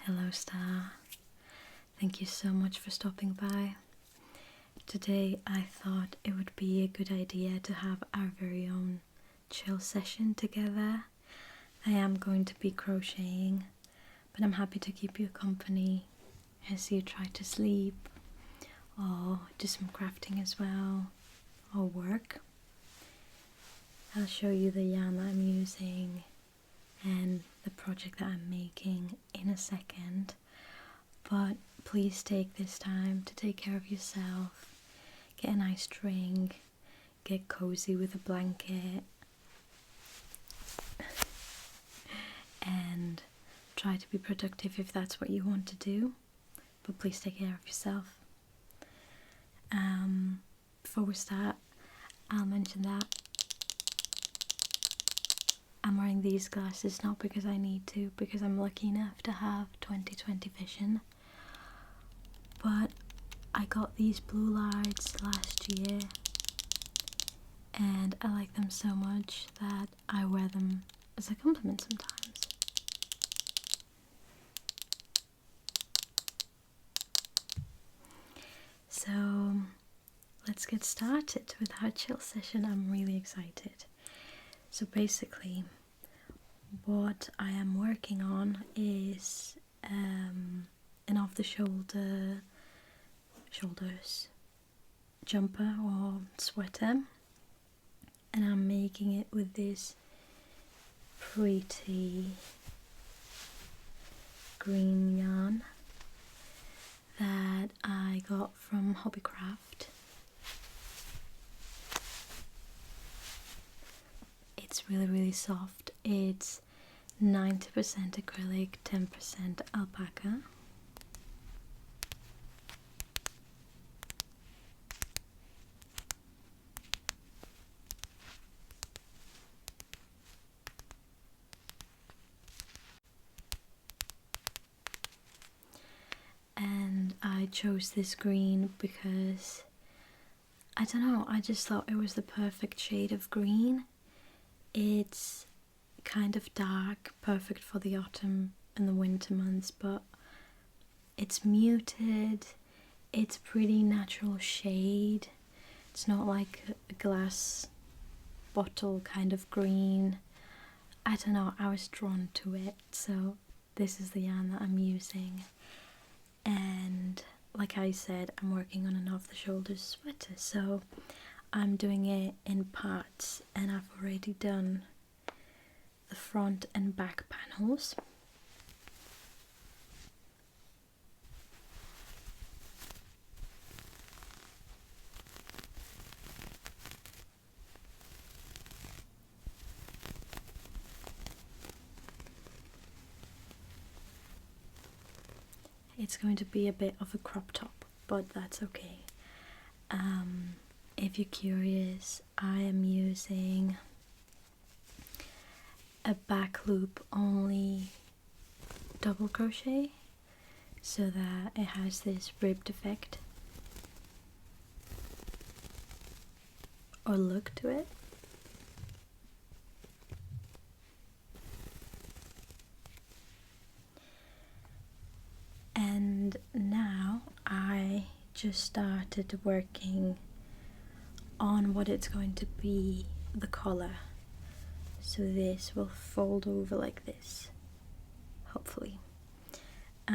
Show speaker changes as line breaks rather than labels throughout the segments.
Hello Star, thank you so much for stopping by. Today I thought it would be a good idea to have our very own chill session together. I am going to be crocheting, but I'm happy to keep you company as you try to sleep or do some crafting as well or work. I'll show you the yarn that I'm using and the project that I'm making in a second, but please take this time to take care of yourself, get a nice drink, get cozy with a blanket and try to be productive if that's what you want to do, but please take care of yourself. Before we start, I'll mention that I'm wearing these glasses not because I need to, because I'm lucky enough to have 20/20 vision, but I got these blue lights last year and I like them so much that I wear them as a compliment sometimes. So let's get started with our chill session. I'm really excited. So basically what I am working on is an off the shoulders jumper or sweater, and I'm making it with this pretty green yarn that I got from Hobbycraft. It's really soft. It's 90% acrylic, 10% alpaca. And I chose this green because, I don't know, I just thought it was the perfect shade of green. It's kind of dark, perfect for the autumn and the winter months, but it's muted, it's pretty natural shade. It's not like a glass bottle kind of green. I don't know, I was drawn to it, so this is the yarn that I'm using. And like I said, I'm working on an off-the-shoulders sweater, so I'm doing it in parts, and I've already done the front and back panels. It's going to be a bit of a crop top, but that's okay. If you're curious, I am using a back loop only double crochet so that it has this ribbed effect or look to it. And now I just started working on what it's going to be, the collar. So this will fold over like this, hopefully. I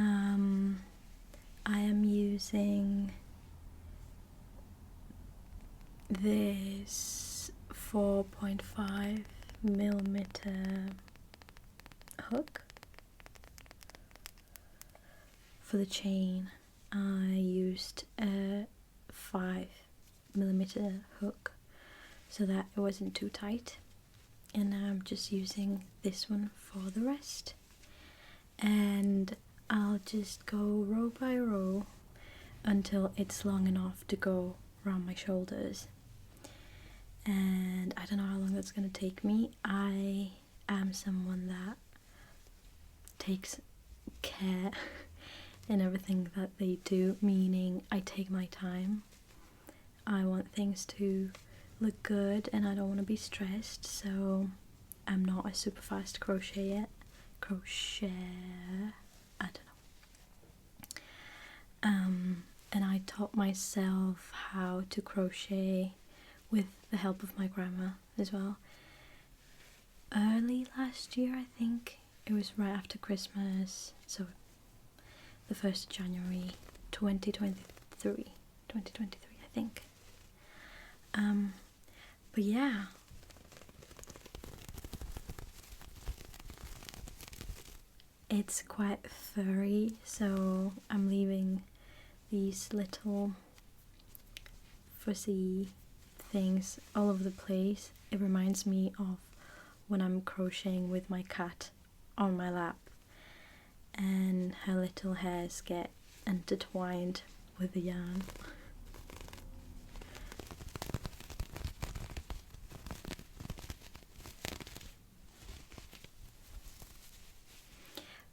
am using this 4.5mm hook. For the chain, I used a 5mm hook so that it wasn't too tight, and now I'm just using this one for the rest. And I'll just go row by row until it's long enough to go around my shoulders. And I don't know how long that's going to take me. I am someone that takes care in everything that they do, meaning I take my time. I want things to look good and I don't want to be stressed, so I'm not a super fast crocheter. I don't know. and I taught myself how to crochet with the help of my grandma as well. Early last year, I think. It was right after Christmas, so the 1st of January 2023, I think. But yeah. It's quite furry, so I'm leaving these little fuzzy things all over the place. It reminds me of when I'm crocheting with my cat on my lap and her little hairs get intertwined with the yarn.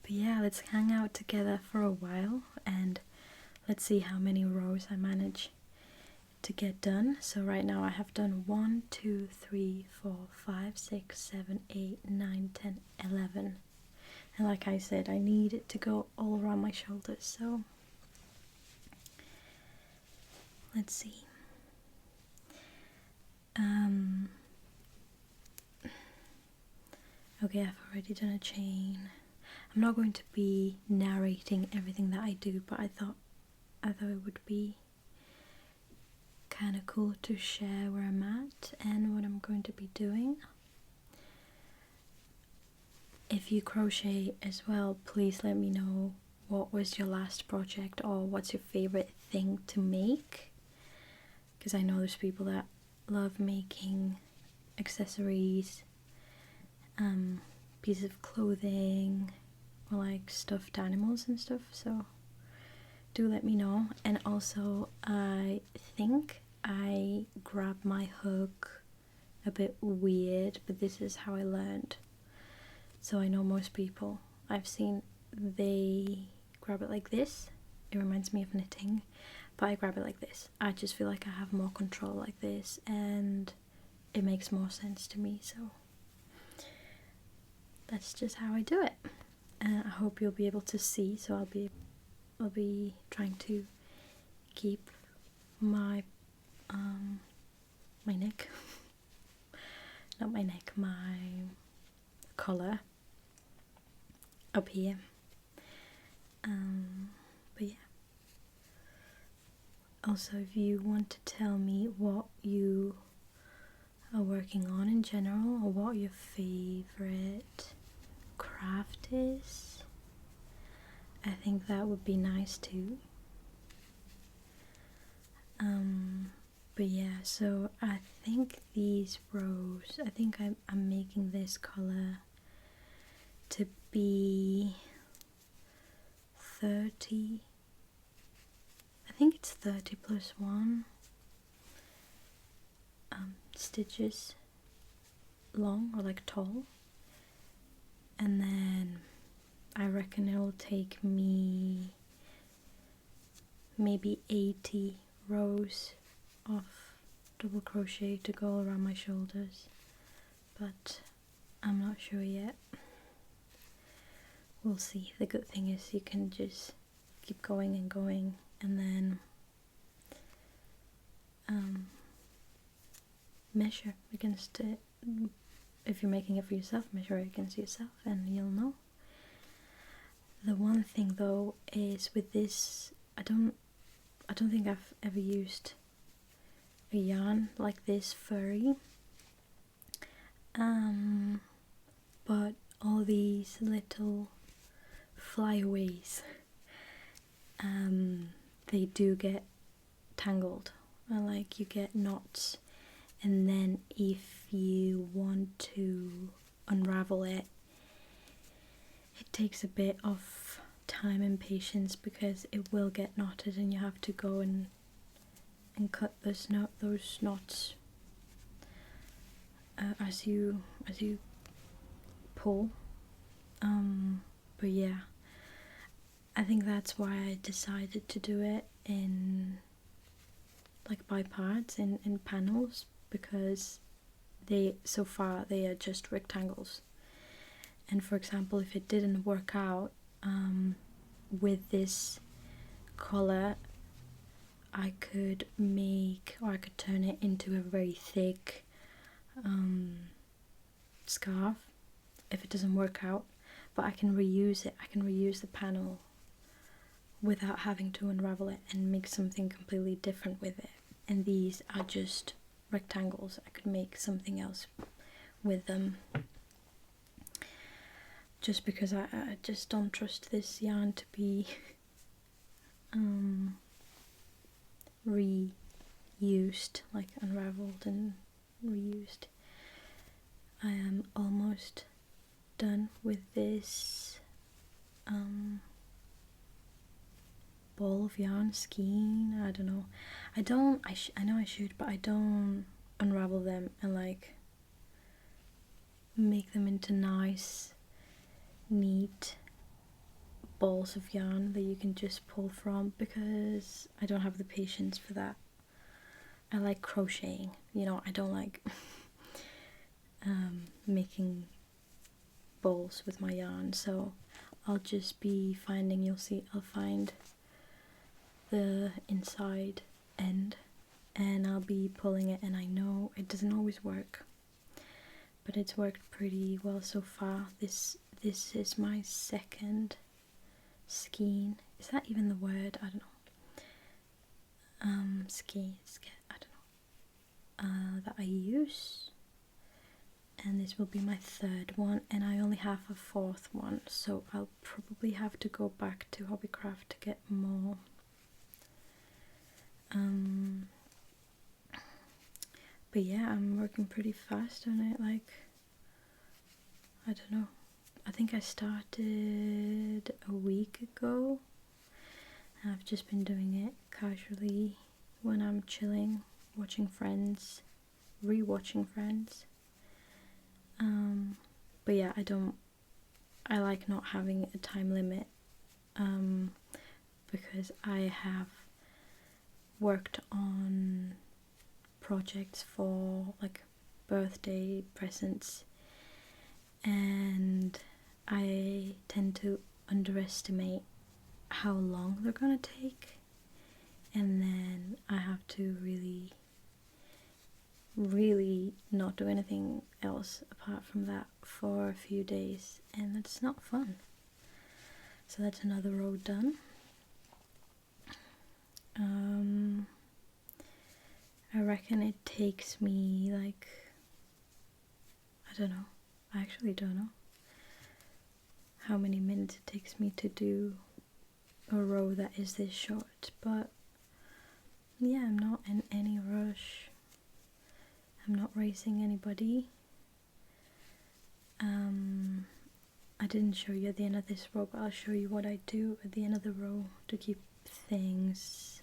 But yeah, let's hang out together for a while and let's see how many rows I manage to get done. So right now I have done 1, 2, 3, 4, 5, 6, 7, 8, 9, 10, 11. And like I said, I need it to go all around my shoulders, so let's see. Okay, I've already done a chain. I'm not going to be narrating everything that I do, but I thought it would be kind of cool to share where I'm at and what I'm going to be doing. If you crochet as well, please let me know what was your last project or what's your favorite thing to make, because I know there's people that love making accessories, pieces of clothing, or like stuffed animals and stuff, so do let me know. And also, I think I grabbed my hook a bit weird, but this is how I learned. So I know most people I've seen, they grab it like this. It reminds me of knitting, but I grab it like this. I just feel like I have more control like this and it makes more sense to me, so that's just how I do it. And I hope you'll be able to see, so I'll be trying to keep my my neck not my neck, my collar up here. But yeah, also if you want to tell me what you are working on in general or what your favorite craft is, I think that would be nice too. But yeah, so I think these rows, I think I'm making this color to be 30, I think it's 30 plus 1 stitches long, or like tall, and then I reckon it will take me maybe 80 rows of double crochet to go around my shoulders, but I'm not sure yet. We'll see. The good thing is you can just keep going and going, and then measure against it. If you're making it for yourself, measure it against yourself and you'll know. The one thing though is with this, I don't think I've ever used a yarn like this furry, but all these little flyaways, they do get tangled, like you get knots, and then if you want to unravel it, it takes a bit of time and patience because it will get knotted and you have to go and cut those knots as you pull. But yeah, I think that's why I decided to do it in like by parts, in panels, because so far they are just rectangles. And for example, if it didn't work out with this colour I could make, or I could turn it into a very thick scarf if it doesn't work out, but I can reuse it. I can reuse the panel without having to unravel it and make something completely different with it. And these are just rectangles. I could make something else with them, just because I just don't trust this yarn to be reused, like unraveled and reused. I am almost done with this ball of yarn skein. I don't know. I know I should, but I don't unravel them and like make them into nice, neat balls of yarn that you can just pull from, because I don't have the patience for that. I like crocheting, you know. I don't like making balls with my yarn, so I'll just be finding, you'll see, I'll find the inside end and I'll be pulling it, and I know it doesn't always work, but it's worked pretty well so far. This is my second skein. Is that even the word? I don't know. Skein, I don't know. That I use, and this will be my third one, and I only have a fourth one, so I'll probably have to go back to Hobbycraft to get more. But yeah, I'm working pretty fast on it. Like, I don't know, I think I started a week ago. I've just been doing it casually when I'm chilling, watching Friends, re-watching Friends. But yeah, I like not having a time limit, because I have worked on projects for like birthday presents, and I tend to underestimate how long they're gonna take, and then I have to really not do anything else apart from that for a few days, and it's not fun. So that's another row done. I reckon it takes me like, I don't know, I actually don't know how many minutes it takes me to do a row that is this short, but yeah, I'm not in any rush. I'm not racing anybody. I didn't show you at the end of this row, but I'll show you what I do at the end of the row to keep things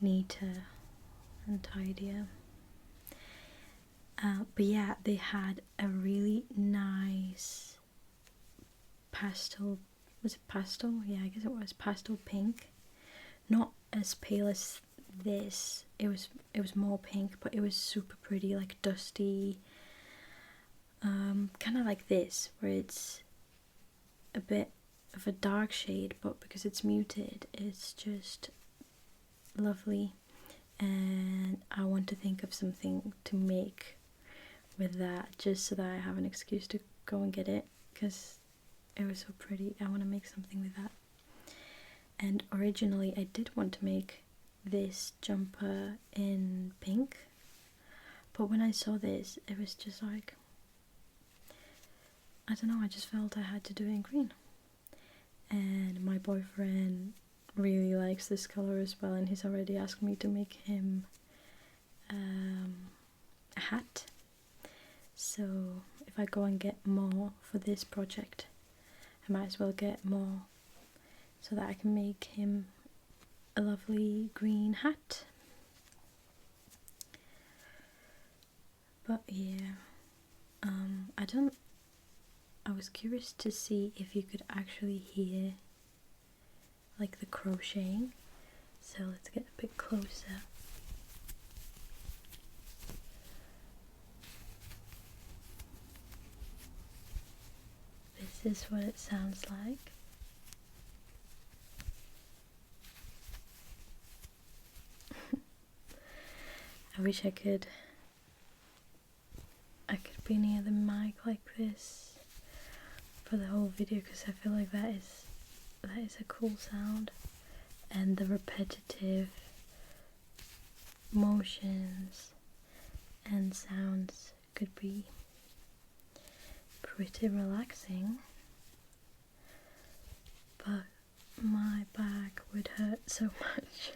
neater and tidier. But yeah, they had a really nice pastel, was it pastel? Yeah, I guess it was pastel pink. Not as pale as this, it was more pink, but it was super pretty, like dusty, kind of like this, where it's a bit of a dark shade, but because it's muted, it's just lovely. And I want to think of something to make with that, just so that I have an excuse to go and get it, because it was so pretty. I want to make something with that. And originally I did want to make this jumper in pink, but when I saw this, it was just like, I don't know, I just felt I had to do it in green. And my boyfriend really likes this color as well, and he's already asked me to make him a hat. So if I go and get more for this project, I might as well get more so that I can make him a lovely green hat. But yeah, I was curious to see if you could actually hear like the crocheting, so let's get a bit closer. This is what it sounds like. wish I could be near the mic like this for the whole video, because I feel like that is a cool sound, and the repetitive motions and sounds could be pretty relaxing, but my back would hurt so much.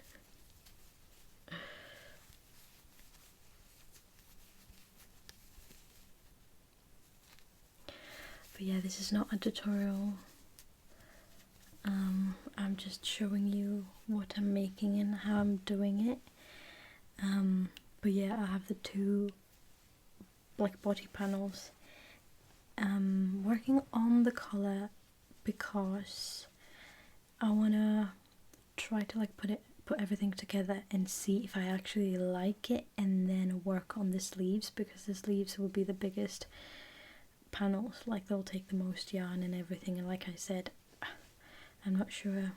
But yeah, this is not a tutorial. I'm just showing you what I'm making and how I'm doing it. But yeah, I have the two like body panels. Working on the collar because I wanna try to like put everything together and see if I actually like it, and then work on the sleeves, because the sleeves will be the biggest panels, like they'll take the most yarn and everything, and like I said, I'm not sure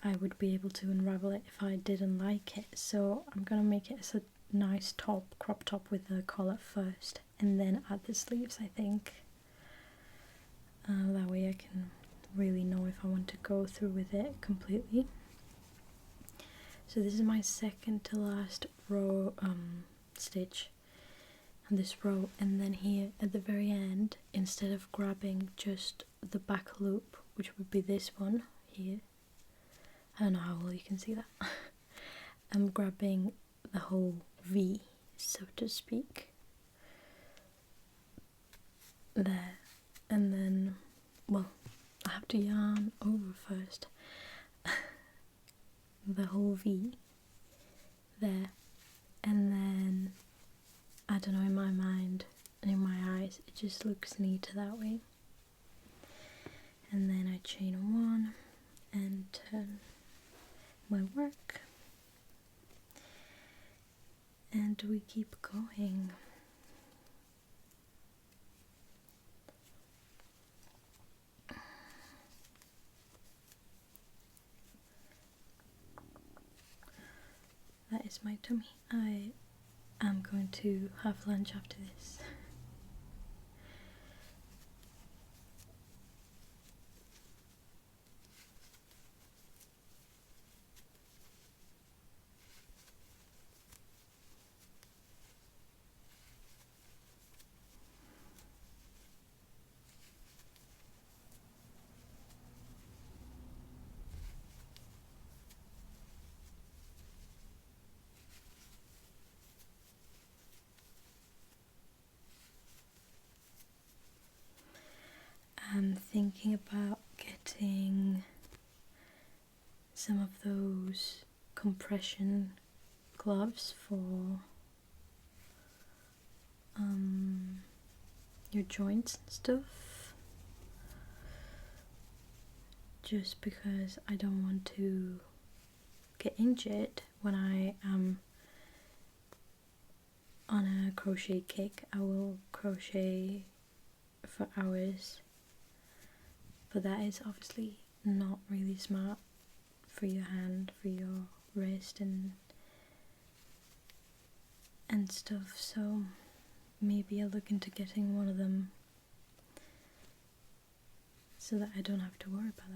I would be able to unravel it if I didn't like it, so I'm gonna make it as a nice top, crop top with the collar first, and then add the sleeves, I think. That way I can really know if I want to go through with it completely. So this is my second to last row stitch on this row, and then here at the very end, instead of grabbing just the back loop, which would be this one here, I don't know how well you can see that, I'm grabbing the whole V, so to speak, there, and then, well, I have to yarn over first the whole V there, and then I don't know, in my mind and in my eyes it just looks neat that way. And then I chain one and turn my work, and we keep going. That is my tummy. I am going to have lunch after this. I'm thinking about getting some of those compression gloves for your joints and stuff, just because I don't want to get injured when I am on a crochet kick. I will crochet for hours, but that is obviously not really smart for your hand, for your wrist and stuff, so maybe I'll look into getting one of them so that I don't have to worry about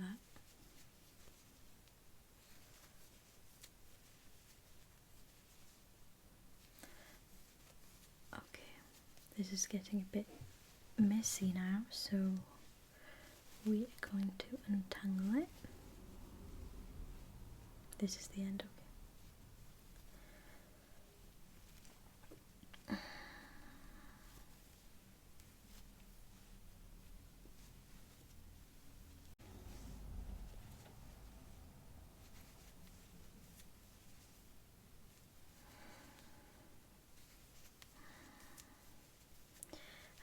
that. Okay, this is getting a bit messy now, so we are going to untangle it. This is the end, okay.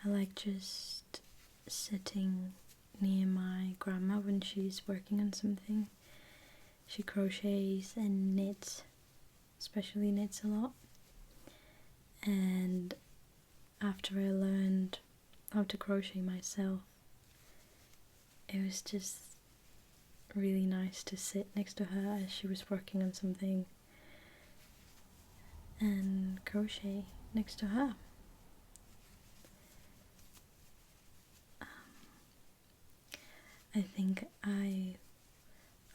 I like just sitting near my grandma when she's working on something. She crochets and knits, especially knits a lot, and after I learned how to crochet myself, it was just really nice to sit next to her as she was working on something and crochet next to her. I think I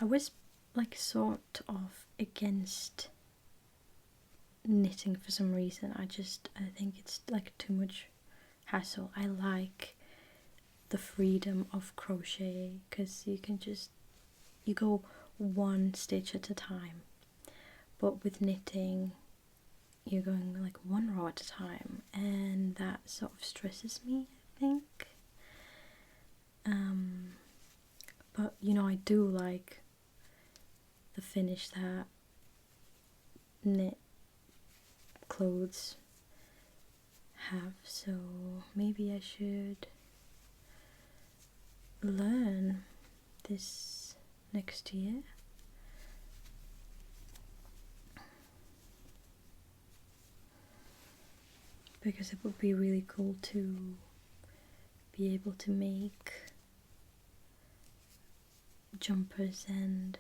was like sort of against knitting for some reason. I think it's like too much hassle. I like the freedom of crochet because you can just go one stitch at a time, but with knitting you're going like one row at a time, and that sort of stresses me, I think. But you know, I do like the finish that knit clothes have, so maybe I should learn this next year. Because it would be really cool to be able to make jumpers and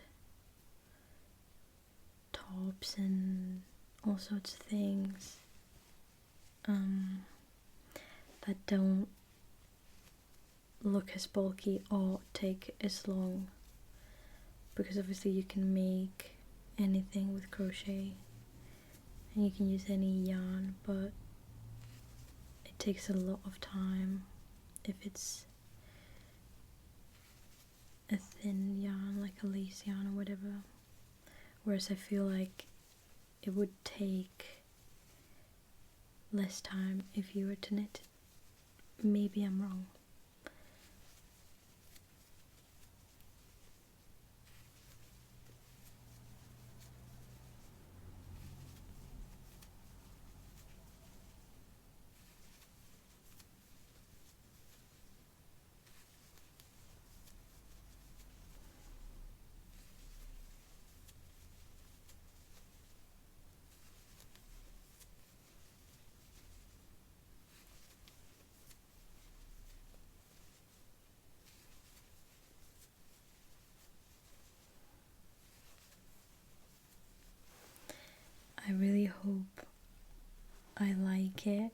tops and all sorts of things that don't look as bulky or take as long, because obviously you can make anything with crochet and you can use any yarn, but it takes a lot of time if it's a thin yarn like a lace yarn or whatever, whereas I feel like it would take less time if you were to knit. Maybe I'm wrong. I really hope I like it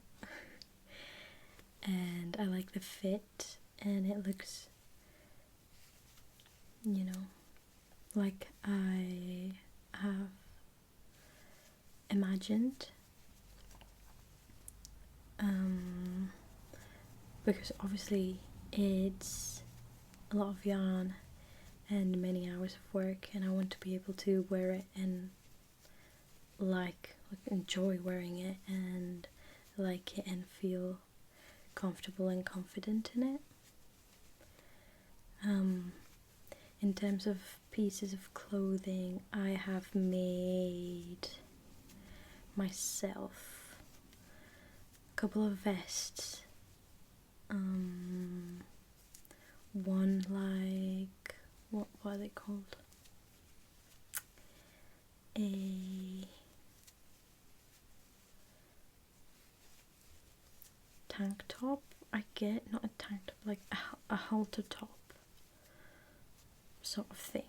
and I like the fit and it looks, you know, like I have imagined, because obviously it's a lot of yarn and many hours of work, and I want to be able to wear it and like enjoy wearing it and like it and feel comfortable and confident in it. In terms of pieces of clothing, I have made myself a couple of vests. One like, what are they called? A tank top, I get, not a tank top, like a halter top sort of thing.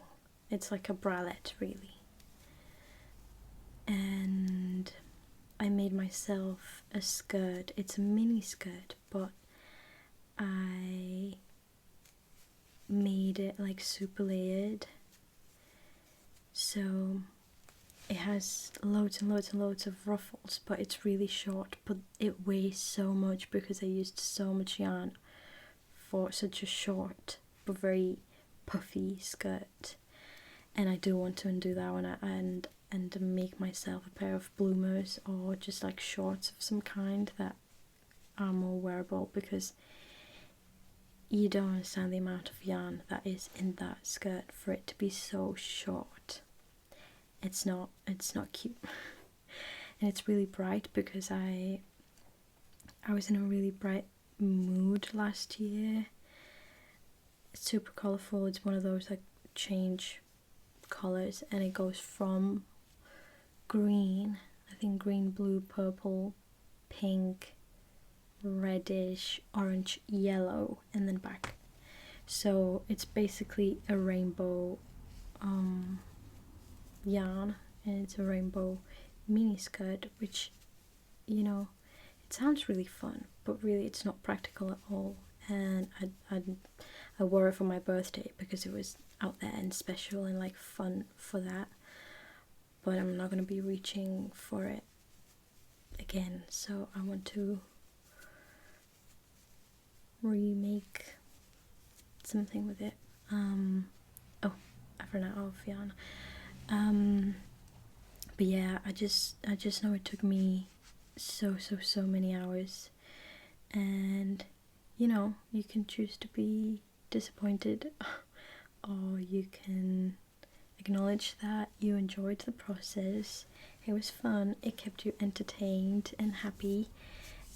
It's like a bralette really. And I made myself a skirt. It's a mini skirt, but I made it like super layered, so it has loads and loads and loads of ruffles, but it's really short, but it weighs so much because I used so much yarn for such a short but very puffy skirt. And I do want to undo that one and make myself a pair of bloomers or just like shorts of some kind that are more wearable, because you don't understand the amount of yarn that is in that skirt for it to be so short. It's not cute. And it's really bright because I was in a really bright mood last year. It's super colourful. It's one of those like change colours, and it goes from green, I think green, blue, purple, pink, reddish, orange, yellow, and then back. So it's basically a rainbow yarn, and it's a rainbow mini skirt, which, you know, it sounds really fun, but really it's not practical at all. And I wore it for my birthday because it was out there and special and like fun for that, but I'm not going to be reaching for it again, so I want to remake something with it. Oh, I've run out of yarn. But yeah, I just know it took me so many hours, and you know, you can choose to be disappointed or you can acknowledge that you enjoyed the process. It was fun, it kept you entertained and happy,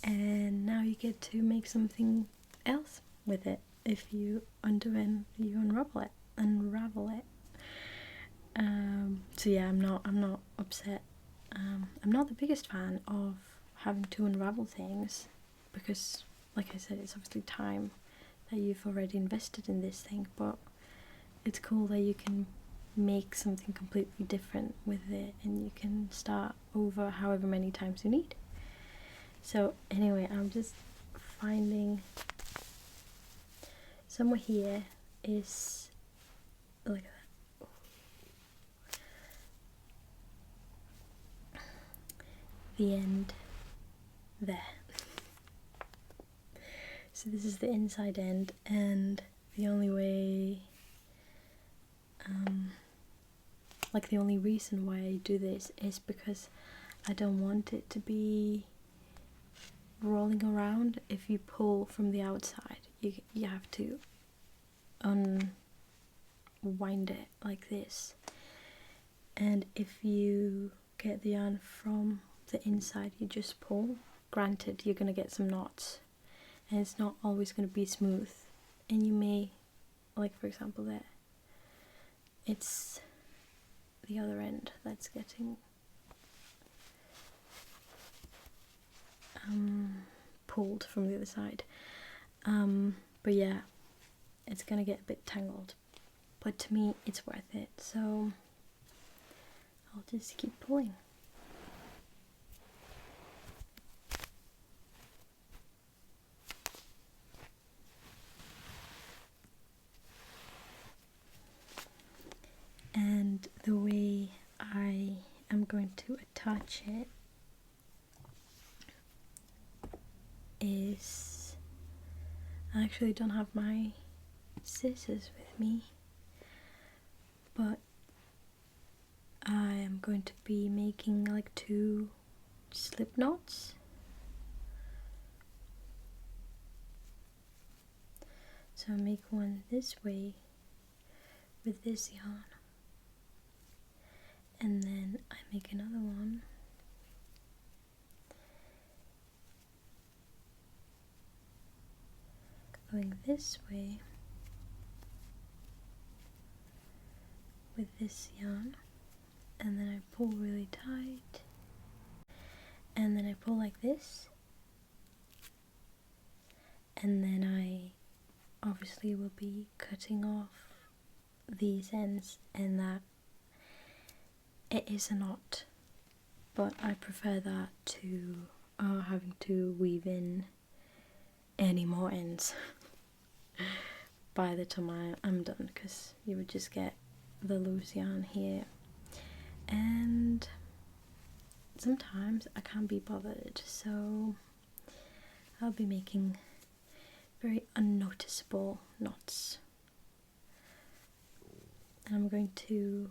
and now you get to make something else with it if you undo and you unravel it. So yeah, I'm not upset. I'm not the biggest fan of having to unravel things because, like I said, it's obviously time that you've already invested in this thing, but it's cool that you can make something completely different with it and you can start over however many times you need. So anyway, I'm just finding somewhere here is, look at that, the end there. So this is the inside end, and the only way, like the only reason why I do this is because I don't want it to be rolling around. If you pull from the outside, you have to unwind it like this, and if you get the yarn from the inside, you just pull. Granted, you're gonna get some knots and it's not always gonna be smooth, and you may, like for example there, it's the other end that's getting pulled from the other side, but yeah, it's gonna get a bit tangled, but to me it's worth it, so I'll just keep pulling. And the way I am going to attach it is, I actually don't have my scissors with me, but I am going to be making like 2 slip knots. So I make one this way with this yarn, and then I make another one going this way with this yarn, and then I pull really tight, and then I pull like this, and then I obviously will be cutting off these ends, and that it is a knot, but I prefer that to having to weave in any more ends by the time I'm done, because you would just get the loose yarn here, and sometimes I can't be bothered, so I'll be making very unnoticeable knots, and I'm going to,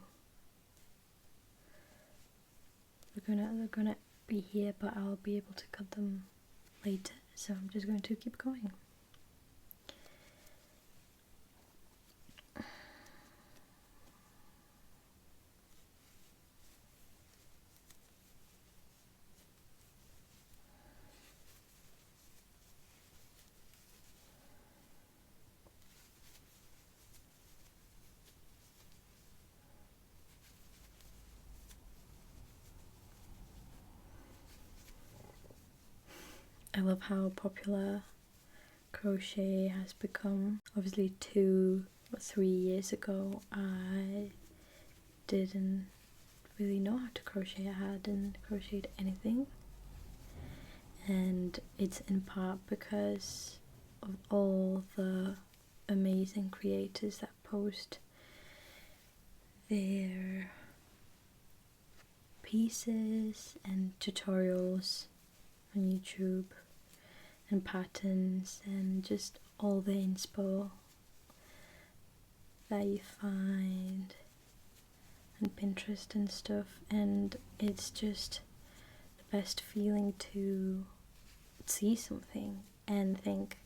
they're gonna be here, but I'll be able to cut them later, so I'm just going to keep going. I love how popular crochet has become. Obviously 2 or 3 years ago I didn't really know how to crochet. I hadn't crocheted anything, and it's in part because of all the amazing creators that post their pieces and tutorials on YouTube and patterns and just all the inspo that you find on Pinterest and stuff, and it's just the best feeling to see something and think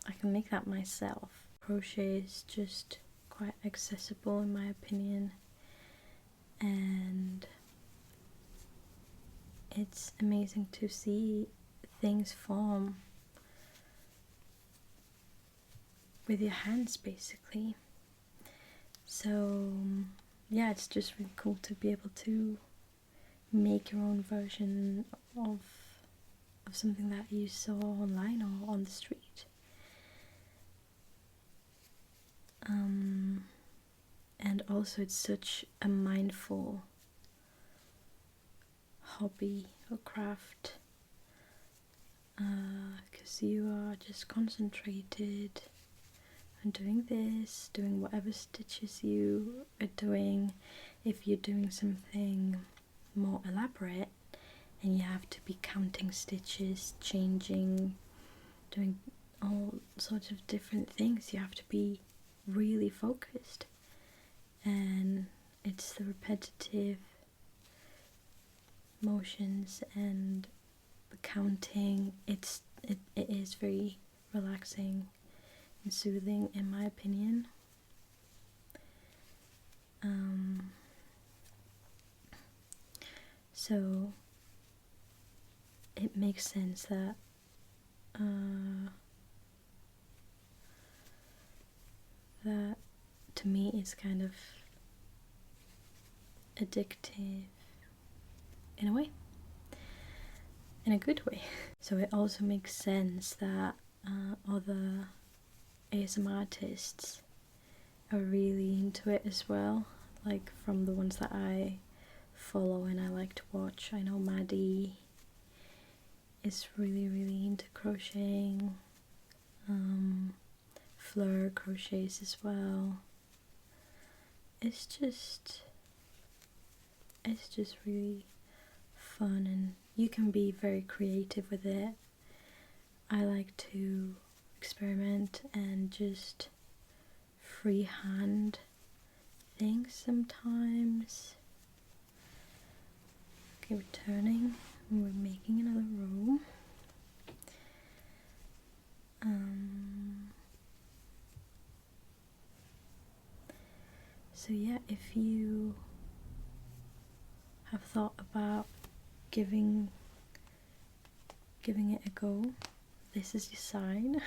I can make that myself. Crochet is just quite accessible in my opinion, and it's amazing to see things form with your hands basically. So yeah, it's just really cool to be able to make your own version of something that you saw online or on the street. And also it's such a mindful hobby or craft, because you are just concentrated on doing this, doing whatever stitches you are doing. If you're doing something more elaborate and you have to be counting stitches, changing, doing all sorts of different things, you have to be really focused, and it's the repetitive motions and the counting. It is very relaxing and soothing in my opinion. So it makes sense that that to me is kind of addictive in a way, in a good way. So it also makes sense that other ASMR artists are really into it as well, like from the ones that I follow and I like to watch. I know Maddie is really into crocheting. Fleur crochets as well. It's just really fun, and you can be very creative with it. I like to experiment and just freehand things sometimes. Okay, we're turning and we're making another row. So yeah, if you have thought about giving it a go, this is your sign.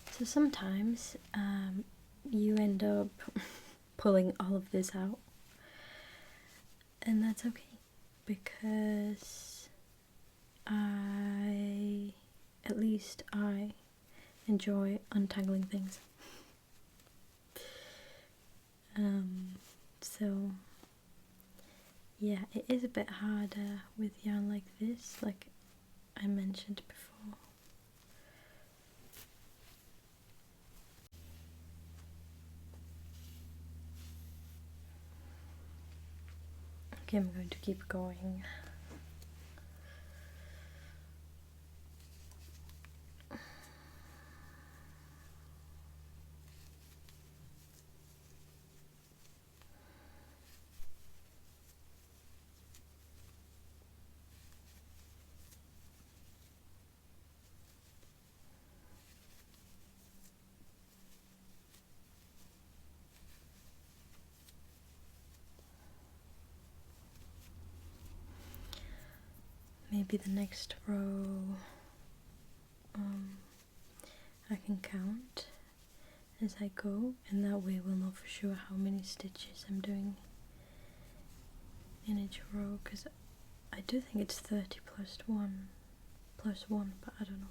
So sometimes you end up pulling all of this out, and that's okay, because at least I enjoy untangling things. So yeah, it is a bit harder with yarn like this, like I mentioned before. Okay, I'm going to keep going. Maybe the next row I can count as I go, and that way we'll know for sure how many stitches I'm doing in each row, because I do think it's 30 plus 1, but I don't know.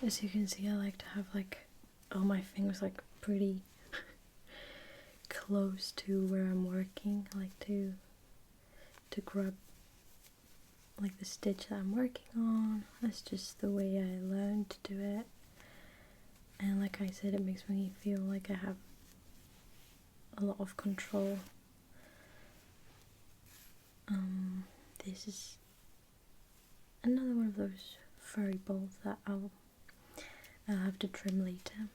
as you can see, I like to have like all my fingers like pretty close to where I'm working. I like to grab like the stitch that I'm working on. That's just the way I learned to do it. And like I said, it makes me feel like I have a lot of control. This is another one of those furry balls that I'll have to trim later.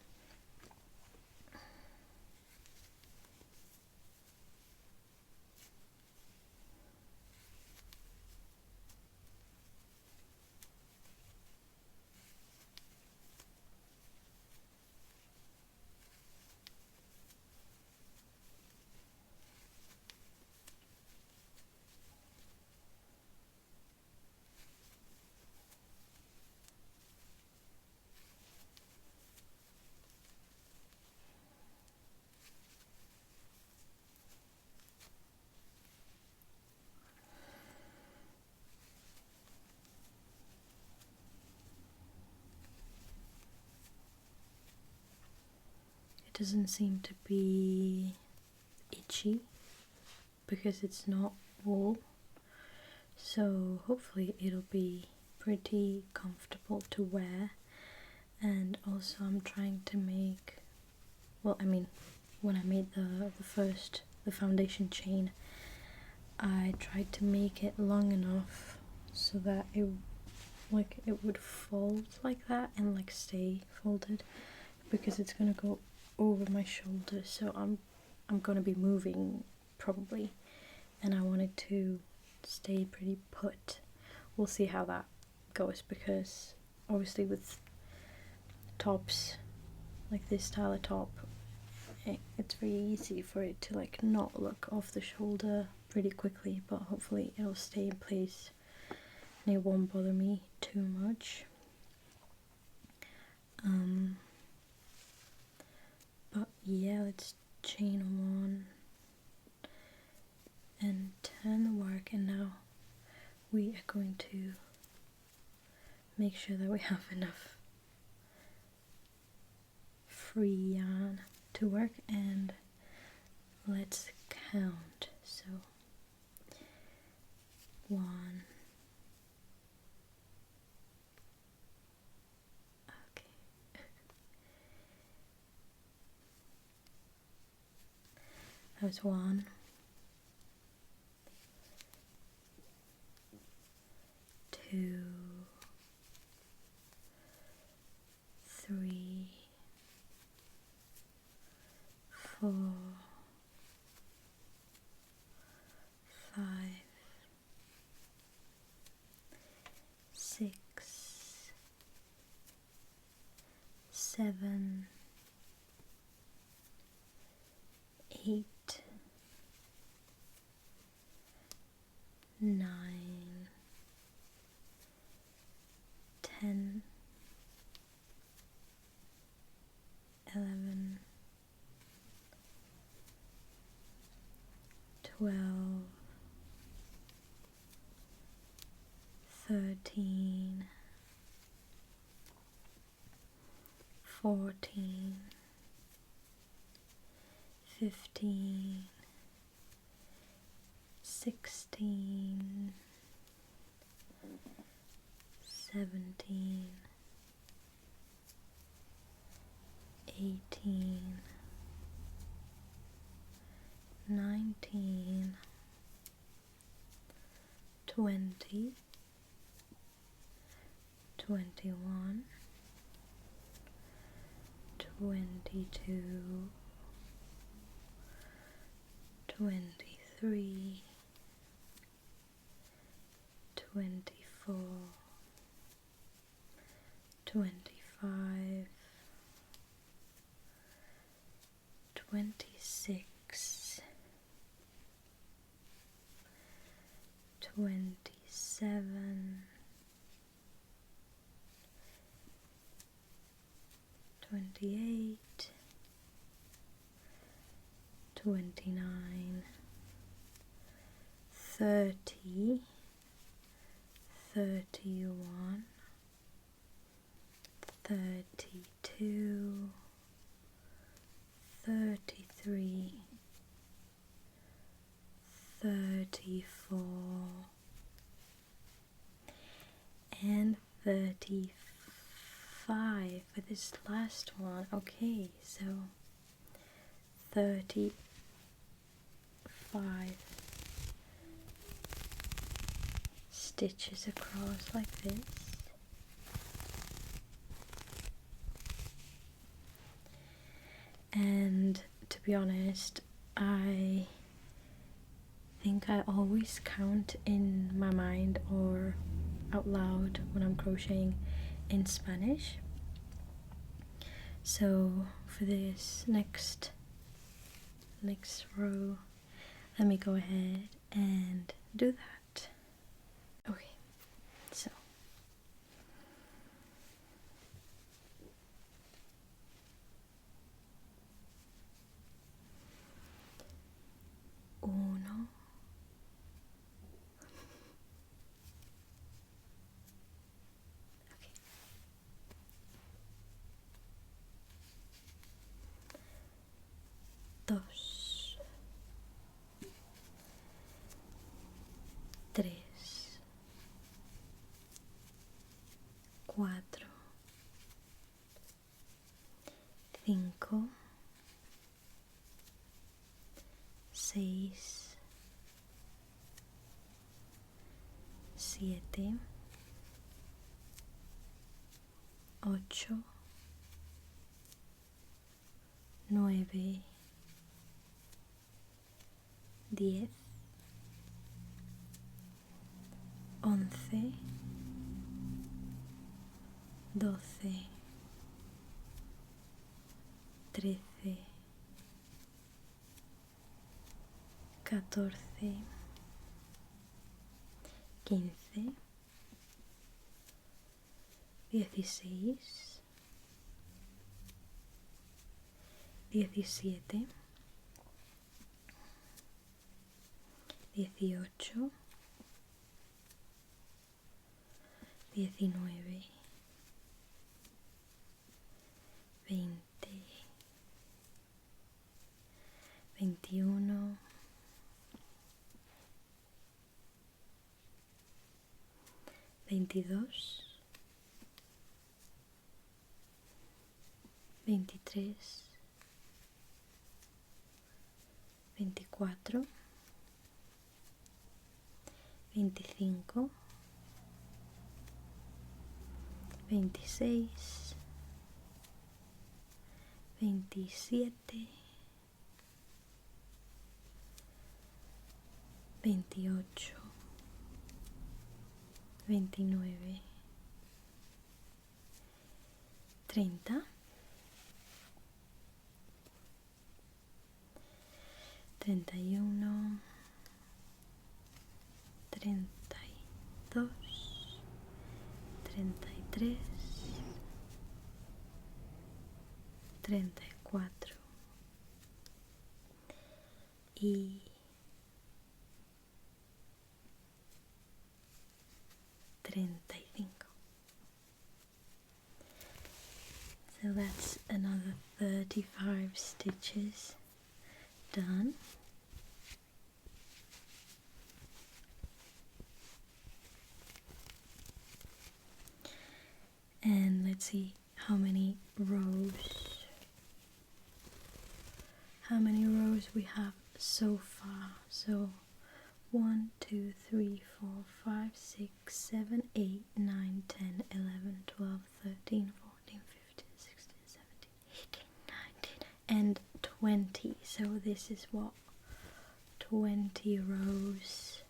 It doesn't seem to be itchy because it's not wool, so hopefully it'll be pretty comfortable to wear. And also I'm trying to make, well, I mean, when I made the foundation chain, I tried to make it long enough so that it would fold like that and like stay folded, because it's gonna go over my shoulder, so I'm gonna be moving probably, and I wanted to stay pretty put. We'll see how that goes, because obviously with tops like this style of top, it's very easy for it to like not look off the shoulder pretty quickly, but hopefully it'll stay in place and it won't bother me too much. But yeah, let's chain one and turn the work, and now we are going to make sure that we have enough free yarn to work, and let's count. So 1, okay, that was 1, 2, 3, 4, 5, 6, 7, 8, 9, 10, 11, 12, 13, 14, 15, 16, 17, 18, 19, 20, 21, 22, 23, 24, 25, 26, 27, 28, 29, 30, 31, 32, 33, 34 and 35 for this last one. Okay, so 35 stitches across like this. And to be honest, I think I always count in my mind or out loud when I'm crocheting in Spanish. So for this next row, let me go ahead and do that. Okay, so uno, okay. Dos, tres, cuatro, cinco, seis, siete, ocho, 9, 10, 11, 12, 13, 14, 15, 16, 17, 18, 19, 20, 21, 22, 23, 24, 25, 26, 27, 28, 29, 30, 31, 32, 33, 34 y 35. So that's another 35 stitches done. And let's see how many rows we have so far. So 1, 2, 3, 4, 5, 6, 7, 8, 9, 10, 11, 12, 13, 14, 15, 16, 17, 18, 19, and 20. So this is what, 20 rows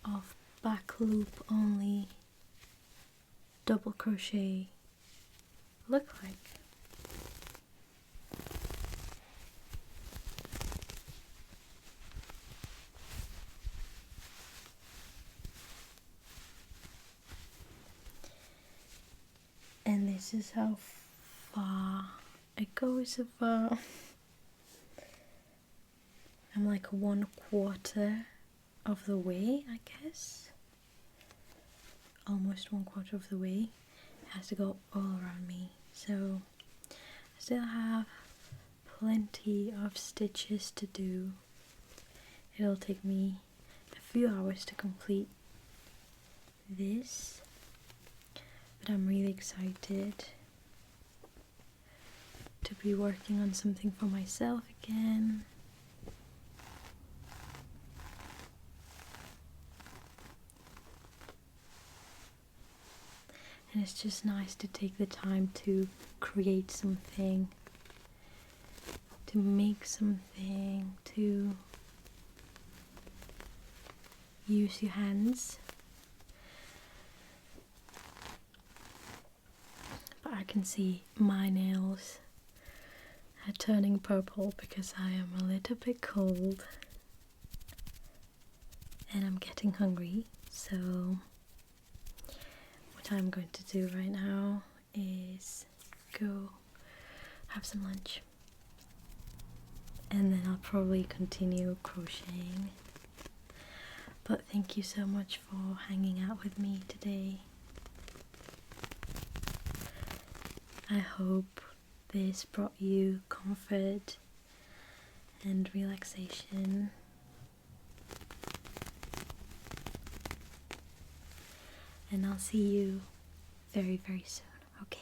of back loop only double crochet look like. And this is how far it goes so far. I'm like 1/4 of the way, I guess. Almost 1/4 of the way. has to go all around me. So I still have plenty of stitches to do. It'll take me a few hours to complete this, but I'm really excited to be working on something for myself again. And it's just nice to take the time to create something, to make something, to use your hands. But I can see my nails are turning purple because I am a little bit cold and I'm getting hungry. So what I'm going to do right now is go have some lunch, and then I'll probably continue crocheting. But thank you so much for hanging out with me today. I hope this brought you comfort and relaxation. And I'll see you very, very soon. Okay.